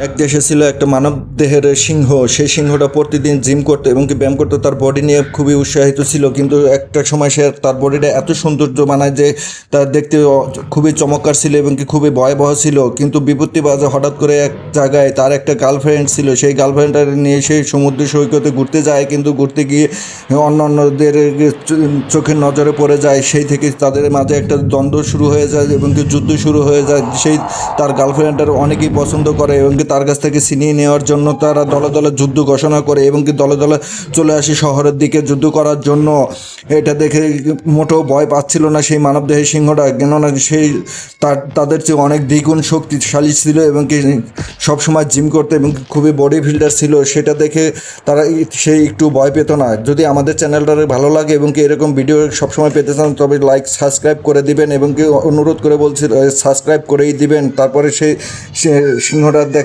এক দেশে ছিল একটা মানব দেহের সিংহ। সেই সিংহটা প্রতিদিন জিম করতো এবং কি ব্যায়াম করতো, তার বডি নিয়ে খুবই উৎসাহিত ছিল। কিন্তু একটা সময় সে তার বডিটা এত সৌন্দর্য বানায় যে তার দেখতে খুবই চমৎকার ছিল এবং কি খুবই ভয়াবহ ছিল। কিন্তু বিপত্তি বাজে হঠাৎ করে এক জায়গায় তার একটা গার্লফ্রেন্ড ছিল, সেই গার্লফ্রেন্ডটা নিয়ে সেই সমুদ্র সৈকতে ঘুরতে যায়, কিন্তু ঘুরতে গিয়ে অন্য অন্যদের চোখের নজরে পড়ে যায়। সেই থেকে তাদের মাঝে একটা দ্বন্দ্ব শুরু হয়ে যায় এবং কি যুদ্ধ শুরু হয়ে যায়। সেই তার গার্লফ্রেন্ডটার অনেকেই পছন্দ করে এবং কি তার কাছ থেকে ছিনিয়ে নেওয়ার জন্য তারা দলে দলে যুদ্ধ ঘোষণা করে এবং কি দলে দলে চলে আসে শহরের দিকে যুদ্ধ করার জন্য। এটা দেখে মোটেও ভয় পাচ্ছিল না সেই মানবদেহের সিংহটা, কেননা সেই তাদের চেয়ে অনেক দ্বিগুণ শক্তিশালী ছিল এবং কি সবসময় জিম করতে এবং খুবই বডি বিল্ডার ছিল। সেটা দেখে তারা সেই একটু ভয় পেত না। যদি আমাদের চ্যানেলটা ভালো লাগে এবং কি এরকম ভিডিও সবসময় পেতে চান, তবে লাইক সাবস্ক্রাইব করে দিবেন এবং কি অনুরোধ করে বলছি সাবস্ক্রাইব করেই দিবেন। তারপরে সেই সিংহটা দেখে